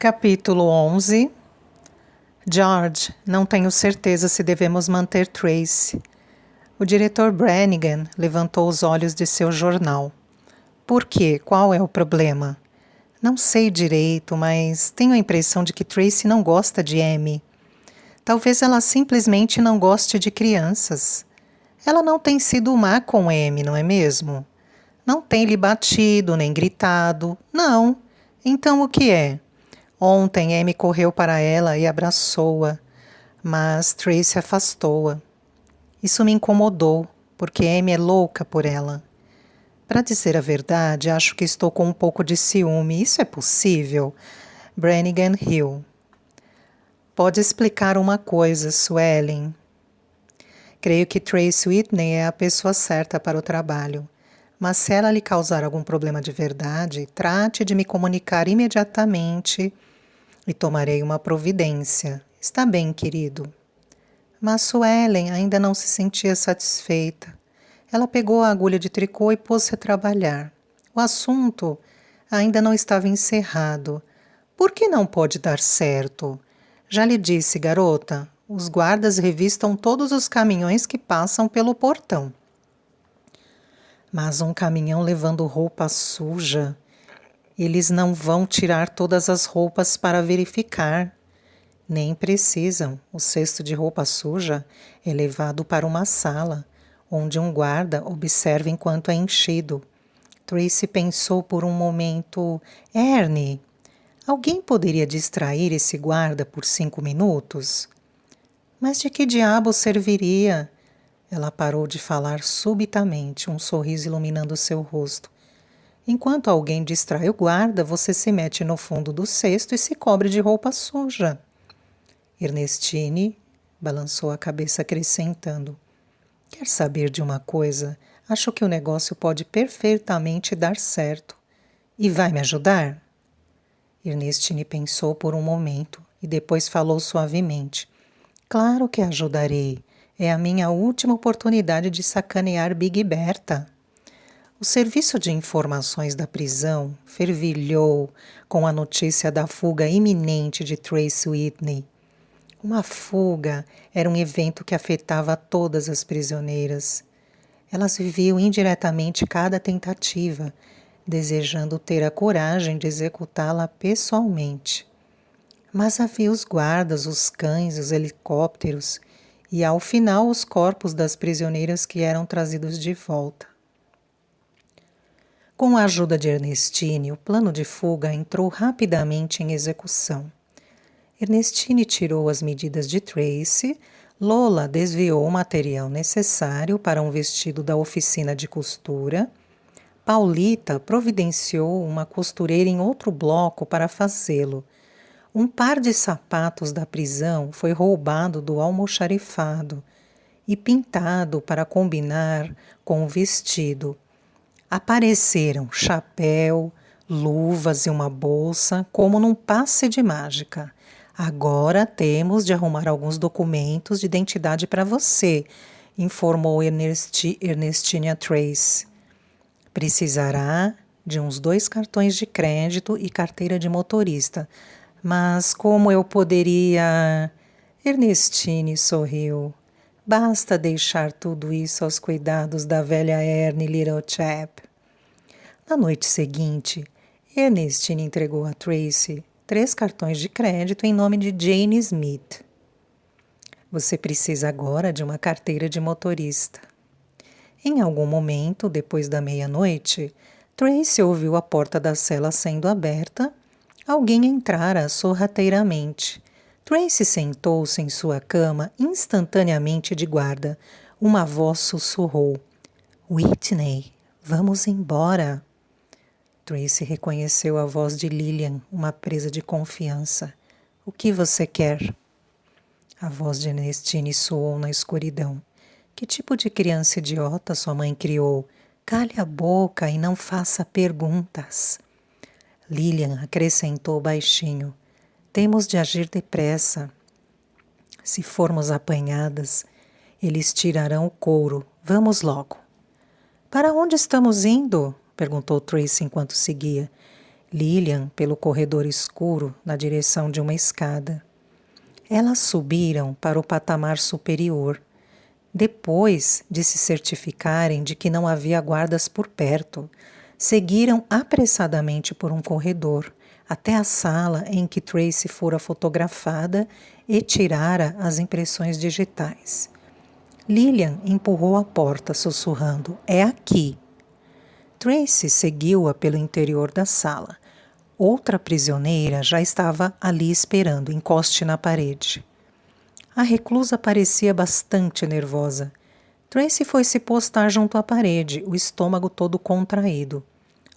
Capítulo 11. George, não tenho certeza se devemos manter Tracy. O diretor Brannigan levantou os olhos de seu jornal. Por quê? Qual é o problema? Não sei direito, mas tenho a impressão de que Tracy não gosta de Amy. Talvez ela simplesmente não goste de crianças. Ela não tem sido má com Amy, não é mesmo? Não tem lhe batido, nem gritado. Não. Então o que é? Ontem Amy correu para ela e abraçou-a, mas Tracy afastou-a. Isso me incomodou, porque Amy é louca por ela. Para dizer a verdade, acho que estou com um pouco de ciúme. Isso é possível? Brannigan riu. Pode explicar uma coisa, Suellen. Creio que Tracy Whitney é a pessoa certa para o trabalho. Mas se ela lhe causar algum problema de verdade, trate de me comunicar imediatamente e tomarei uma providência. Está bem, querido. Mas Suellen ainda não se sentia satisfeita. Ela pegou a agulha de tricô e pôs-se a trabalhar. O assunto ainda não estava encerrado. Por que não pode dar certo? Já lhe disse, garota, os guardas revistam todos os caminhões que passam pelo portão. Mas um caminhão levando roupa suja... Eles não vão tirar todas as roupas para verificar. Nem precisam. O cesto de roupa suja é levado para uma sala, onde um guarda observa enquanto é enchido. Tracy pensou por um momento. Ernie, alguém poderia distrair esse guarda por 5 minutos? Mas de que diabo serviria? Ela parou de falar subitamente, um sorriso iluminando seu rosto. Enquanto alguém distrai o guarda, você se mete no fundo do cesto e se cobre de roupa suja. Ernestine balançou a cabeça acrescentando. Quer saber de uma coisa? Acho que o negócio pode perfeitamente dar certo. E vai me ajudar? Ernestine pensou por um momento e depois falou suavemente. Claro que ajudarei. É a minha última oportunidade de sacanear Big Bertha. O serviço de informações da prisão fervilhou com a notícia da fuga iminente de Tracy Whitney. Uma fuga era um evento que afetava todas as prisioneiras. Elas viviam indiretamente cada tentativa, desejando ter a coragem de executá-la pessoalmente. Mas havia os guardas, os cães, os helicópteros e, ao final, os corpos das prisioneiras que eram trazidos de volta. Com a ajuda de Ernestine, o plano de fuga entrou rapidamente em execução. Ernestine tirou as medidas de Tracy, Lola desviou o material necessário para um vestido da oficina de costura, Paulita providenciou uma costureira em outro bloco para fazê-lo. Um par de sapatos da prisão foi roubado do almoxarifado e pintado para combinar com o vestido. Apareceram chapéu, luvas e uma bolsa, como num passe de mágica. Agora temos de arrumar alguns documentos de identidade para você, informou Ernestine a Tracy. Precisará de uns 2 cartões de crédito e carteira de motorista. Mas como eu poderia... Ernestine sorriu. Basta deixar tudo isso aos cuidados da velha Ernie Little Chap. Na noite seguinte, Ernestine entregou a Tracy 3 cartões de crédito em nome de Jane Smith. Você precisa agora de uma carteira de motorista. Em algum momento, depois da meia-noite, Tracy ouviu a porta da cela sendo aberta. Alguém entrara sorrateiramente. Tracy sentou-se em sua cama instantaneamente de guarda. Uma voz sussurrou. Whitney, vamos embora. Tracy reconheceu a voz de Lillian, uma presa de confiança. O que você quer? A voz de Ernestine soou na escuridão. Que tipo de criança idiota sua mãe criou? Cale a boca e não faça perguntas. Lillian acrescentou baixinho. Temos de agir depressa. Se formos apanhadas, eles tirarão o couro. Vamos logo. Para onde estamos indo? Perguntou Tracy enquanto seguia. Lillian pelo corredor escuro na direção de uma escada. Elas subiram para o patamar superior, depois de se certificarem de que não havia guardas por perto. Seguiram apressadamente por um corredor, até a sala em que Tracy fora fotografada e tirara as impressões digitais. Lillian empurrou a porta, sussurrando: "É aqui." Tracy seguiu-a pelo interior da sala. Outra prisioneira já estava ali esperando, encoste na parede. A reclusa parecia bastante nervosa. Tracy foi se postar junto à parede, o estômago todo contraído.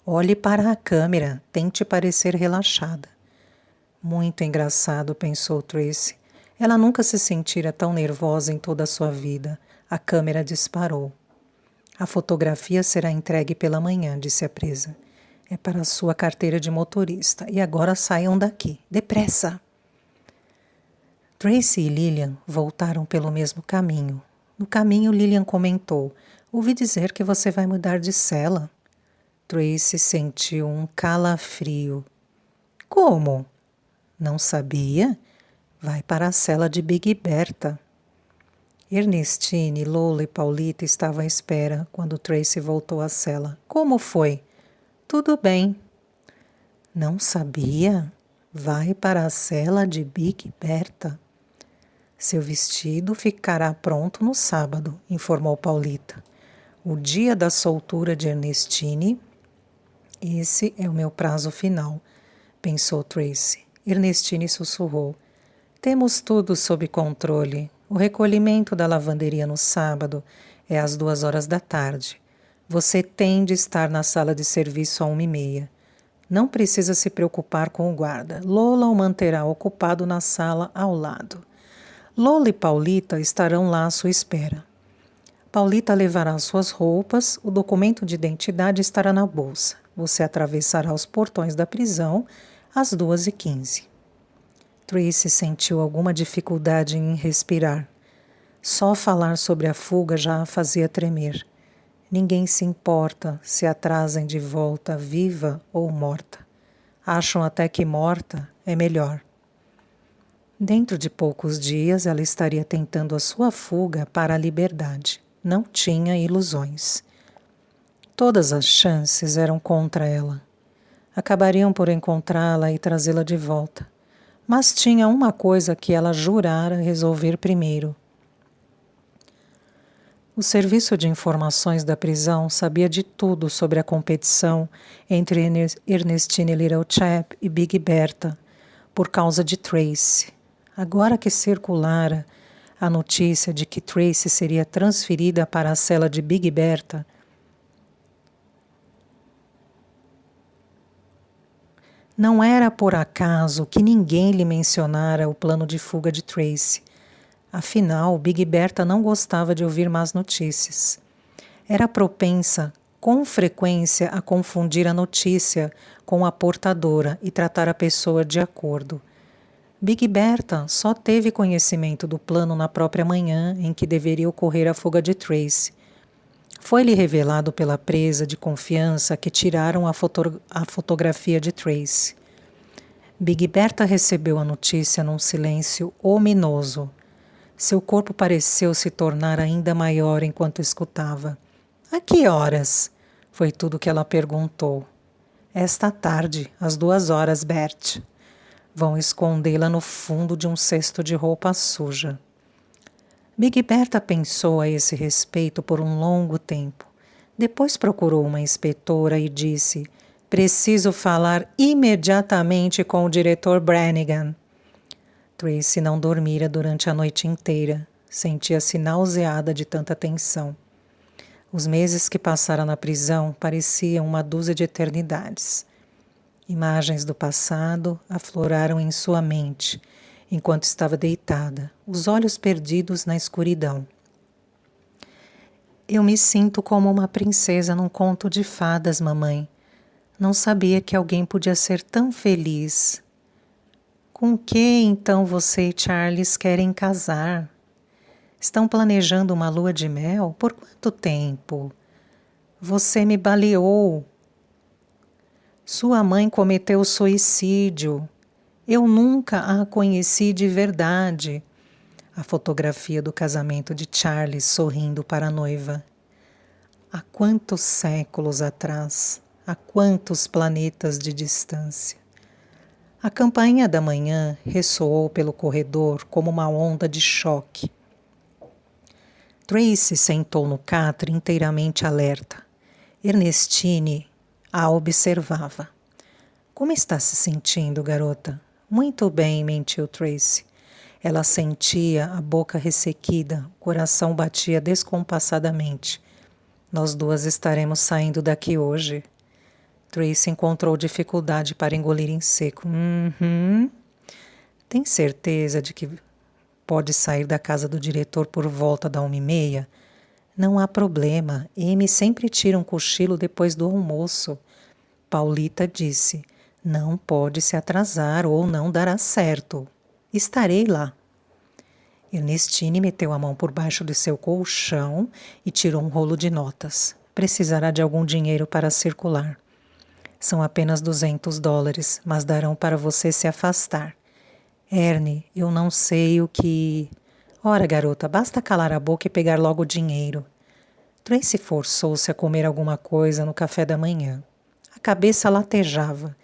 Olhe para a câmera, tente parecer relaxada. Muito engraçado, pensou Tracy. Ela nunca se sentira tão nervosa em toda a sua vida. A câmera disparou. A fotografia será entregue pela manhã, disse a presa. É para a sua carteira de motorista. E agora saiam daqui. Depressa! Tracy e Lillian voltaram pelo mesmo caminho. No caminho, Lillian comentou: "Ouvi dizer que você vai mudar de cela." Tracy sentiu um calafrio. "Como? Não sabia? Vai para a cela de Big Berta." Ernestine, Lola e Paulita estavam à espera quando Tracy voltou à cela. "Como foi?" "Tudo bem." "Não sabia? Vai para a cela de Big Berta." "Seu vestido ficará pronto no sábado," informou Paulita. "O dia da soltura de Ernestine. Esse é o meu prazo final," pensou Tracy. Ernestine sussurrou: "Temos tudo sob controle. O recolhimento da lavanderia no sábado é às 14h. Você tem de estar na sala de serviço à 1h30. Não precisa se preocupar com o guarda. Lola o manterá ocupado na sala ao lado. Lola e Paulita estarão lá à sua espera. Paulita levará suas roupas, o documento de identidade estará na bolsa. Você atravessará os portões da prisão às 2h15. Tracy sentiu alguma dificuldade em respirar. Só falar sobre a fuga já a fazia tremer. Ninguém se importa se a trazem de volta viva ou morta. Acham até que morta é melhor. Dentro de poucos dias ela estaria tentando a sua fuga para a liberdade. Não tinha ilusões. Todas as chances eram contra ela. Acabariam por encontrá-la e trazê-la de volta. Mas tinha uma coisa que ela jurara resolver primeiro. O serviço de informações da prisão sabia de tudo sobre a competição entre Ernestine Littlechapp e Big Berta, por causa de Tracy. Agora que circulara a notícia de que Tracy seria transferida para a cela de Big Berta, não era por acaso que ninguém lhe mencionara o plano de fuga de Tracy. Afinal, Big Berta não gostava de ouvir más notícias. Era propensa, com frequência, a confundir a notícia com a portadora e tratar a pessoa de acordo. Big Berta só teve conhecimento do plano na própria manhã em que deveria ocorrer a fuga de Tracy. Foi-lhe revelado pela presa de confiança que tiraram a fotografia de Tracy. Big Berta recebeu a notícia num silêncio ominoso. Seu corpo pareceu se tornar ainda maior enquanto escutava. "A que horas?" Foi tudo que ela perguntou. "Esta tarde, às 2h, Bert. Vão escondê-la no fundo de um cesto de roupa suja." Big Berta pensou a esse respeito por um longo tempo. Depois procurou uma inspetora e disse: "Preciso falar imediatamente com o diretor Brannigan." Tracy não dormira durante a noite inteira. Sentia-se nauseada de tanta tensão. Os meses que passara na prisão pareciam uma dúzia de eternidades. Imagens do passado afloraram em sua mente, enquanto estava deitada, os olhos perdidos na escuridão. "Eu me sinto como uma princesa num conto de fadas, mamãe. Não sabia que alguém podia ser tão feliz." "Com que então você e Charles querem casar? Estão planejando uma lua de mel? Por quanto tempo?" "Você me baleou." Sua mãe cometeu suicídio. Eu nunca a conheci de verdade. A fotografia do casamento de Charles sorrindo para a noiva. Há quantos séculos atrás, há quantos planetas de distância. A campainha da manhã ressoou pelo corredor como uma onda de choque. Tracy sentou no catre inteiramente alerta. Ernestine a observava. Como está se sentindo, garota? Muito bem, mentiu Tracy. Ela sentia a boca ressequida, o coração batia descompassadamente. Nós duas estaremos saindo daqui hoje. Tracy encontrou dificuldade para engolir em seco. Tem certeza de que pode sair da casa do diretor por volta da 1h30? Não há problema. Amy sempre tira um cochilo depois do almoço. Paulita disse. Não pode se atrasar ou não dará certo. Estarei lá. Ernestine meteu a mão por baixo de seu colchão e tirou um rolo de notas. Precisará de algum dinheiro para circular. São apenas $200, mas darão para você se afastar. Ernie, eu não sei o que... Ora, garota, basta calar a boca e pegar logo o dinheiro. Tracy forçou-se a comer alguma coisa no café da manhã. A cabeça latejava.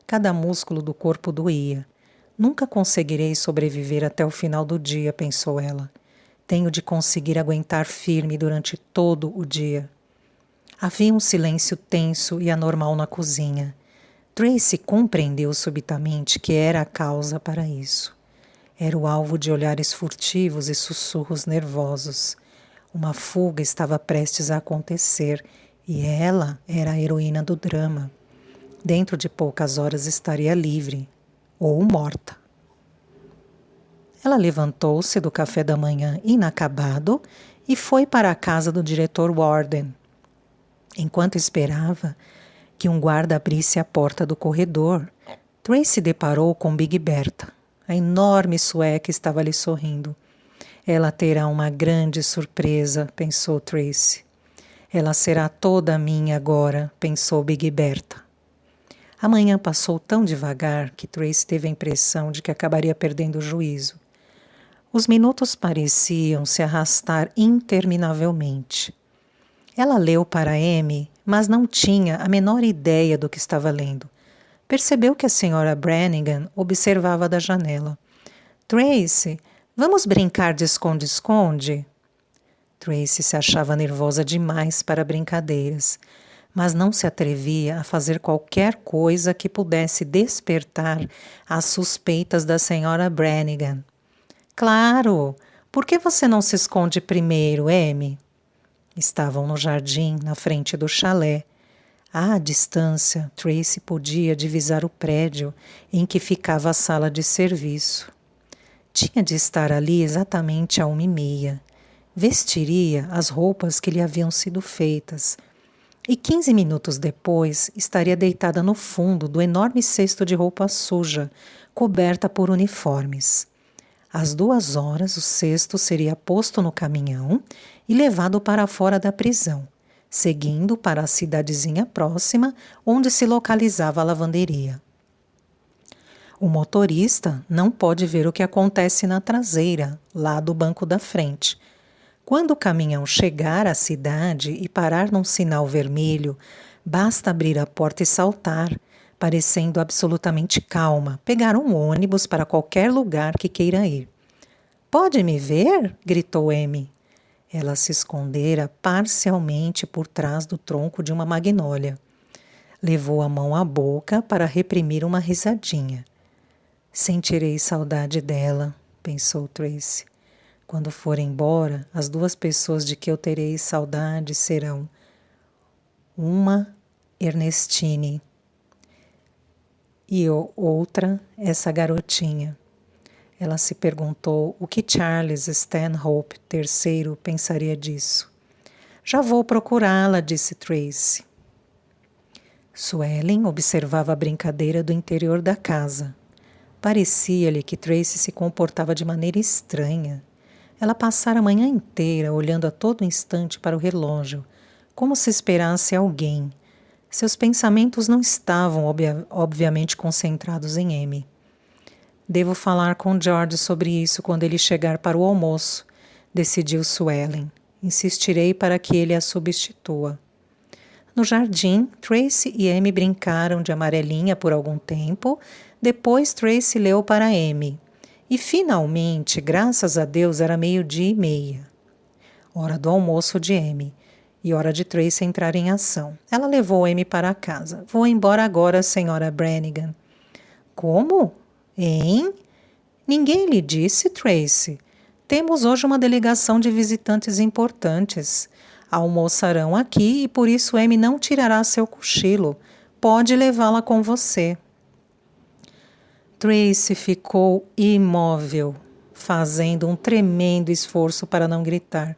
Cada músculo do corpo doía. Nunca conseguirei sobreviver até o final do dia, pensou ela. Tenho de conseguir aguentar firme durante todo o dia. Havia um silêncio tenso e anormal na cozinha. Tracy compreendeu subitamente que era a causa para isso. Era o alvo de olhares furtivos e sussurros nervosos. Uma fuga estava prestes a acontecer e ela era a heroína do drama. Dentro de poucas horas estaria livre ou morta. Ela levantou-se do café da manhã inacabado e foi para a casa do diretor Warden. Enquanto esperava que um guarda abrisse a porta do corredor, Tracy deparou com Big Bertha. A enorme sueca estava lhe sorrindo. Ela terá uma grande surpresa, pensou Tracy. Ela será toda minha agora, pensou Big Bertha. A manhã passou tão devagar que Tracy teve a impressão de que acabaria perdendo o juízo. Os minutos pareciam se arrastar interminavelmente. Ela leu para Amy, mas não tinha a menor ideia do que estava lendo. Percebeu que a senhora Brannigan observava da janela. Tracy, vamos brincar de esconde-esconde? Tracy se achava nervosa demais para brincadeiras, mas não se atrevia a fazer qualquer coisa que pudesse despertar as suspeitas da senhora Brannigan. Claro! Por que você não se esconde primeiro, Amy? Estavam no jardim, na frente do chalé. À distância, Tracy podia divisar o prédio em que ficava a sala de serviço. Tinha de estar ali exatamente à 1h30. Vestiria as roupas que lhe haviam sido feitas. E 15 minutos depois, estaria deitada no fundo do enorme cesto de roupa suja, coberta por uniformes. Às 2h, o cesto seria posto no caminhão e levado para fora da prisão, seguindo para a cidadezinha próxima, onde se localizava a lavanderia. O motorista não pode ver o que acontece na traseira, lá do banco da frente. Quando o caminhão chegar à cidade e parar num sinal vermelho, basta abrir a porta e saltar, parecendo absolutamente calma, pegar um ônibus para qualquer lugar que queira ir. Pode me ver? Gritou Amy. Ela se escondera parcialmente por trás do tronco de uma magnólia. Levou a mão à boca para reprimir uma risadinha. Sentirei saudade dela, pensou Tracy. Quando for embora, as 2 pessoas de que eu terei saudade serão uma Ernestine e outra essa garotinha. Ela se perguntou o que Charles Stanhope III pensaria disso. Já vou procurá-la, disse Tracy. Suelen observava a brincadeira do interior da casa. Parecia-lhe que Tracy se comportava de maneira estranha. Ela passara a manhã inteira olhando a todo instante para o relógio, como se esperasse alguém. Seus pensamentos não estavam obviamente concentrados em Amy. Devo falar com George sobre isso quando ele chegar para o almoço, decidiu Suellen. Insistirei para que ele a substitua. No jardim, Tracy e Amy brincaram de amarelinha por algum tempo. Depois Tracy leu para Amy. E finalmente, graças a Deus, era 12:30. Hora do almoço de Amy. E hora de Tracy entrar em ação. Ela levou Amy para casa. Vou embora agora, senhora Brannigan. Como? Hein? Ninguém lhe disse, Tracy. Temos hoje uma delegação de visitantes importantes. Almoçarão aqui e por isso Amy não tirará seu cochilo. Pode levá-la com você. Tracy ficou imóvel, fazendo um tremendo esforço para não gritar.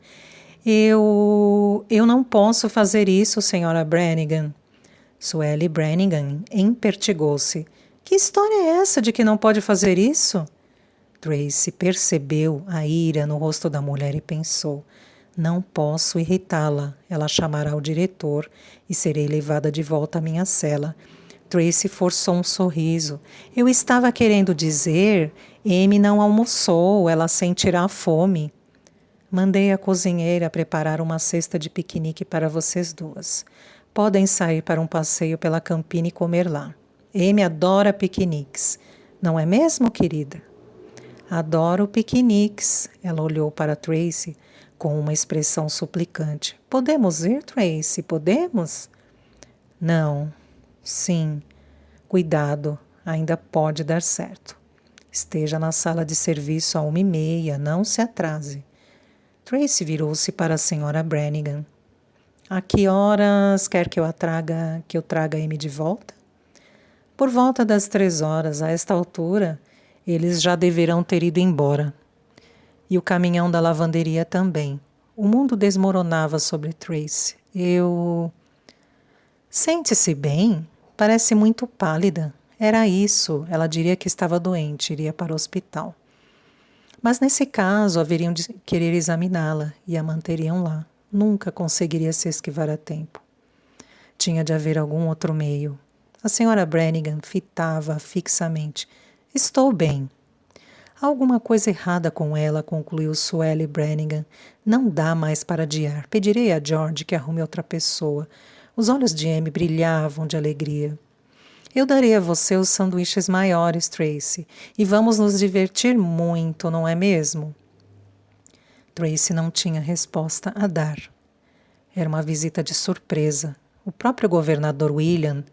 Eu não posso fazer isso, senhora Brannigan. Suelle Brannigan empertigou-se. Que história é essa de que não pode fazer isso? Tracy percebeu a ira no rosto da mulher e pensou: não posso irritá-la. Ela chamará o diretor e serei levada de volta à minha cela. Tracy forçou um sorriso. Eu estava querendo dizer, Amy não almoçou, ela sentirá fome. Mandei a cozinheira preparar uma cesta de piquenique para vocês duas. Podem sair para um passeio pela campina e comer lá. Amy adora piqueniques. Não é mesmo, querida? Adoro piqueniques. Ela olhou para Tracy com uma expressão suplicante. Podemos ir, Tracy? Podemos? Não. Sim. Cuidado. Ainda pode dar certo. Esteja na sala de serviço à 1:30. Não se atrase. Tracy virou-se para a senhora Brannigan. A que horas quer que eu traga Amy de volta? Por volta das 3 horas. A esta altura, eles já deverão ter ido embora. E o caminhão da lavanderia também. O mundo desmoronava sobre Tracy. Sente-se bem? Parece muito pálida. Era isso. Ela diria que estava doente, iria para o hospital. Mas nesse caso, haveriam de querer examiná-la e a manteriam lá. Nunca conseguiria se esquivar a tempo. Tinha de haver algum outro meio. A senhora Brannigan fitava fixamente. Estou bem. Há alguma coisa errada com ela, concluiu Suelle Brannigan. Não dá mais para adiar. Pedirei a George que arrume outra pessoa. Os olhos de Amy brilhavam de alegria. Eu darei a você os sanduíches maiores, Tracy, e vamos nos divertir muito, não é mesmo? Tracy não tinha resposta a dar. Era uma visita de surpresa. O próprio governador William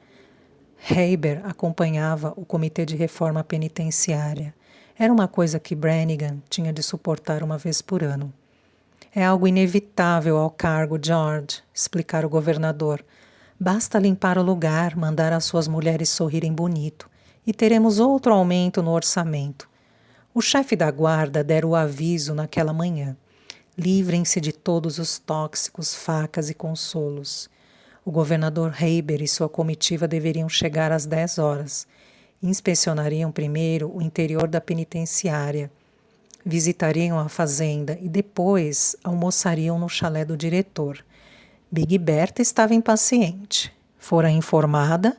Haber acompanhava o Comitê de Reforma Penitenciária. Era uma coisa que Brannigan tinha de suportar uma vez por ano. É algo inevitável ao cargo, George, explicara o governador. Basta limpar o lugar, mandar as suas mulheres sorrirem bonito, e teremos outro aumento no orçamento. O chefe da guarda dera o aviso naquela manhã. Livrem-se de todos os tóxicos, facas e consolos. O governador Haber e sua comitiva deveriam chegar às 10 horas. Inspecionariam primeiro o interior da penitenciária, visitariam a fazenda e depois almoçariam no chalé do diretor. Big Bertha estava impaciente. Fora informada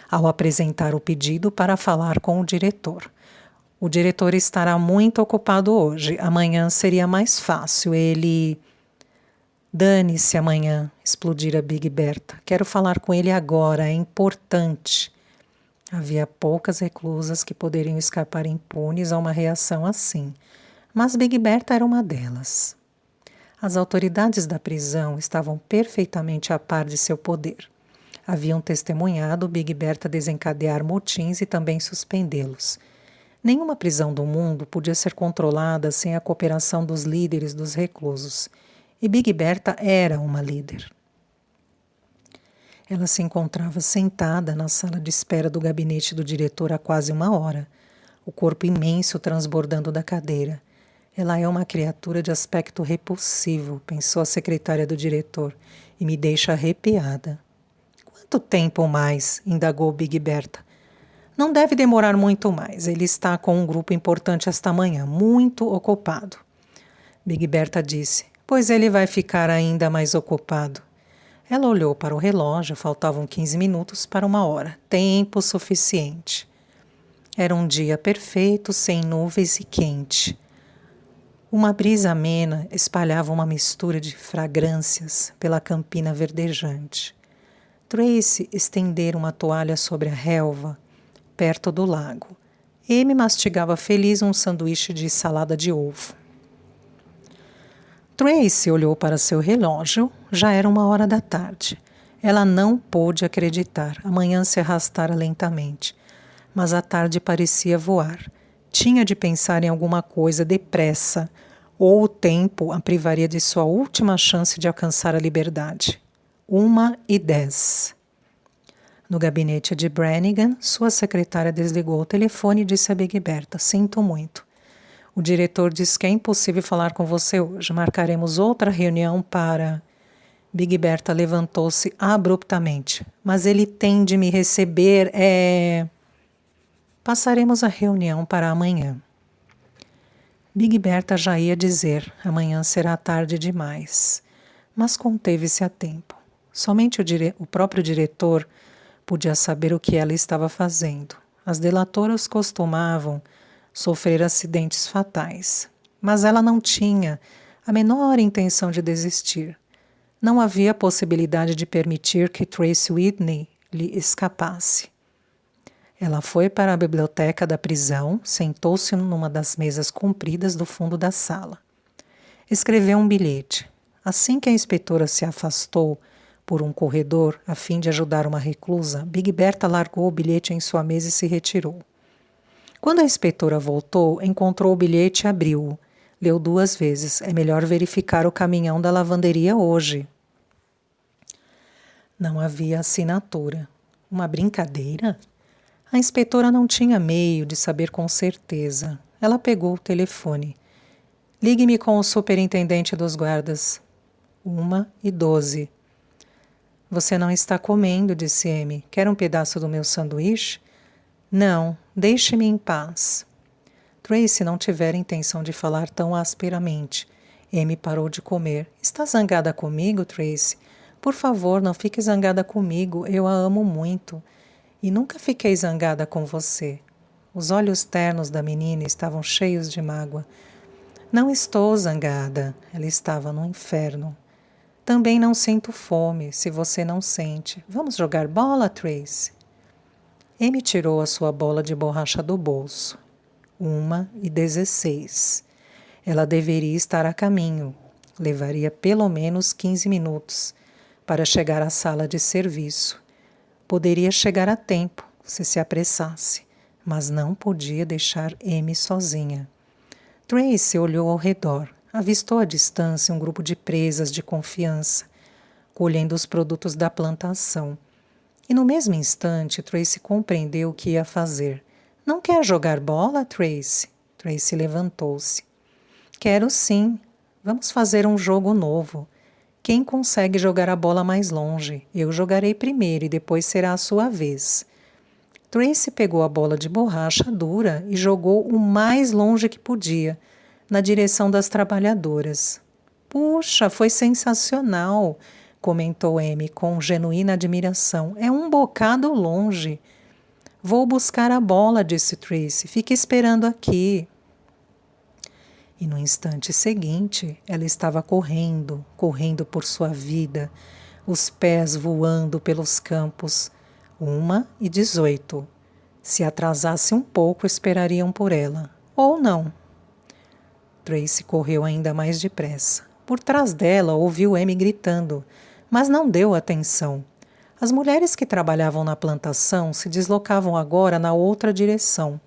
ao apresentar o pedido para falar com o diretor. O diretor estará muito ocupado hoje. Amanhã seria mais fácil. Ele... Dane-se amanhã, explodira Big Bertha. Quero falar com ele agora, é importante. Havia poucas reclusas que poderiam escapar impunes a uma reação assim. Mas Big Bertha era uma delas. As autoridades da prisão estavam perfeitamente a par de seu poder. Haviam testemunhado Big Bertha desencadear motins e também suspendê-los. Nenhuma prisão do mundo podia ser controlada sem a cooperação dos líderes dos reclusos. E Big Bertha era uma líder. Ela se encontrava sentada na sala de espera do gabinete do diretor há quase 1 hora, o corpo imenso transbordando da cadeira. Ela é uma criatura de aspecto repulsivo, pensou a secretária do diretor, e me deixa arrepiada. Quanto tempo mais? Indagou Big Bertha. Não deve demorar muito mais. Ele está com um grupo importante esta manhã, muito ocupado. Big Bertha disse, pois ele vai ficar ainda mais ocupado. Ela olhou para o relógio, faltavam 15 minutos para 1 hora. Tempo suficiente. Era um dia perfeito, sem nuvens e quente. Uma brisa amena espalhava uma mistura de fragrâncias pela campina verdejante. Tracy estendera uma toalha sobre a relva, perto do lago. Amy mastigava feliz um sanduíche de salada de ovo. Tracy olhou para seu relógio. Já era 1 hora da tarde. Ela não pôde acreditar. A manhã se arrastara lentamente. Mas a tarde parecia voar. Tinha de pensar em alguma coisa depressa, ou o tempo a privaria de sua última chance de alcançar a liberdade. 1h10. No gabinete de Brannigan, sua secretária desligou o telefone e disse a Big Bertha: "Sinto muito. O diretor diz que é impossível falar com você hoje. Marcaremos outra reunião para..." Big Bertha levantou-se abruptamente. "Mas ele tem de me receber, Passaremos a reunião para amanhã." Big Bertha já ia dizer: "Amanhã será tarde demais." Mas conteve-se a tempo. Somente o próprio diretor podia saber o que ela estava fazendo. As delatoras costumavam sofrer acidentes fatais. Mas ela não tinha a menor intenção de desistir. Não havia possibilidade de permitir que Tracy Whitney lhe escapasse. Ela foi para a biblioteca da prisão, sentou-se numa das mesas compridas do fundo da sala. Escreveu um bilhete. Assim que a inspetora se afastou por um corredor a fim de ajudar uma reclusa, Big Bertha largou o bilhete em sua mesa e se retirou. Quando a inspetora voltou, encontrou o bilhete e abriu-o. Leu 2 vezes. "É melhor verificar o caminhão da lavanderia hoje." Não havia assinatura. Uma brincadeira? A inspetora não tinha meio de saber com certeza. Ela pegou o telefone. "Ligue-me com o superintendente dos guardas." 1h12. "Você não está comendo", disse Amy. "Quer um pedaço do meu sanduíche?" "Não, deixe-me em paz." Tracy não tivera intenção de falar tão asperamente. Amy parou de comer. "Está zangada comigo, Tracy? Por favor, não fique zangada comigo. Eu a amo muito. E nunca fiquei zangada com você." Os olhos ternos da menina estavam cheios de mágoa. "Não estou zangada." Ela estava no inferno. "Também não sinto fome, se você não sente. Vamos jogar bola, Tracy?" Amy tirou a sua bola de borracha do bolso. 1h16. Ela deveria estar a caminho. Levaria pelo menos 15 minutos para chegar à sala de serviço. Poderia chegar a tempo, se apressasse, mas não podia deixar Amy sozinha. Tracy olhou ao redor. Avistou à distância um grupo de presas de confiança, colhendo os produtos da plantação. E no mesmo instante, Tracy compreendeu o que ia fazer. "Não quer jogar bola, Tracy?" Tracy levantou-se. "Quero sim. Vamos fazer um jogo novo. Quem consegue jogar a bola mais longe? Eu jogarei primeiro e depois será a sua vez." Tracy pegou a bola de borracha dura e jogou o mais longe que podia, na direção das trabalhadoras. "Puxa, foi sensacional", comentou Amy com genuína admiração. "É um bocado longe." "Vou buscar a bola", disse Tracy. "Fique esperando aqui." E no instante seguinte, ela estava correndo por sua vida, os pés voando pelos campos. 1h18. Se atrasasse um pouco, esperariam por ela. Ou não. Tracy correu ainda mais depressa. Por trás dela, ouviu Amy gritando, mas não deu atenção. As mulheres que trabalhavam na plantação se deslocavam agora na outra direção.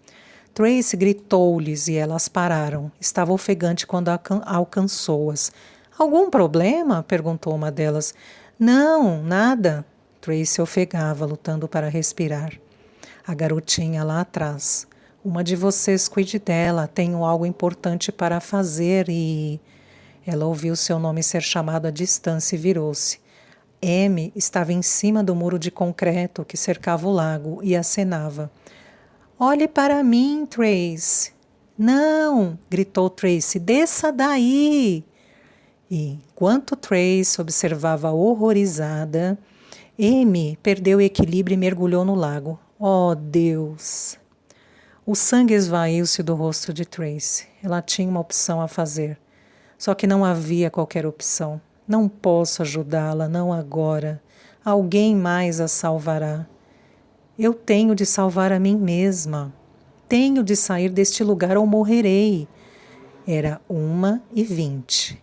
Tracy gritou-lhes e elas pararam. Estava ofegante quando alcançou-as. "Algum problema?" perguntou uma delas. "Não, nada." Tracy ofegava, lutando para respirar. A garotinha lá atrás. "Uma de vocês cuide dela. Tenho algo importante para fazer e..." Ela ouviu seu nome ser chamado à distância e virou-se. Amy estava em cima do muro de concreto que cercava o lago e acenava. "Olhe para mim, Tracy." "Não!" gritou Tracy. "Desça daí!" E, enquanto Trace observava horrorizada, Amy perdeu o equilíbrio e mergulhou no lago. Oh, Deus! O sangue esvaiu-se do rosto de Trace. Ela tinha uma opção a fazer. Só que não havia qualquer opção. Não posso ajudá-la, não agora. Alguém mais a salvará. Eu tenho de salvar a mim mesma. Tenho de sair deste lugar ou morrerei. Era 1h20.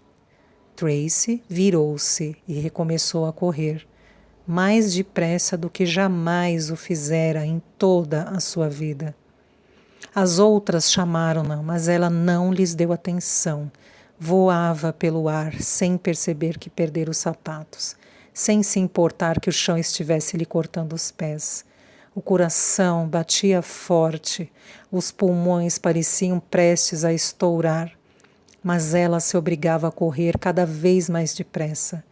Tracy virou-se e recomeçou a correr, mais depressa do que jamais o fizera em toda a sua vida. As outras chamaram-na, mas ela não lhes deu atenção. Voava pelo ar, sem perceber que perdera os sapatos, sem se importar que o chão estivesse lhe cortando os pés. O coração batia forte, os pulmões pareciam prestes a estourar, mas ela se obrigava a correr cada vez mais depressa.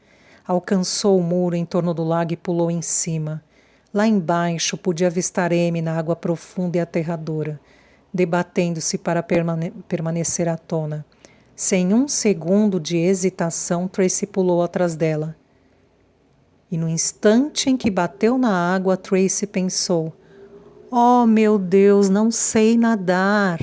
Alcançou o muro em torno do lago e pulou em cima. Lá embaixo podia avistar Amy na água profunda e aterradora, debatendo-se para permanecer à tona. Sem um segundo de hesitação, Tracy pulou atrás dela. E no instante em que bateu na água, Tracy pensou: "Oh, meu Deus, não sei nadar!"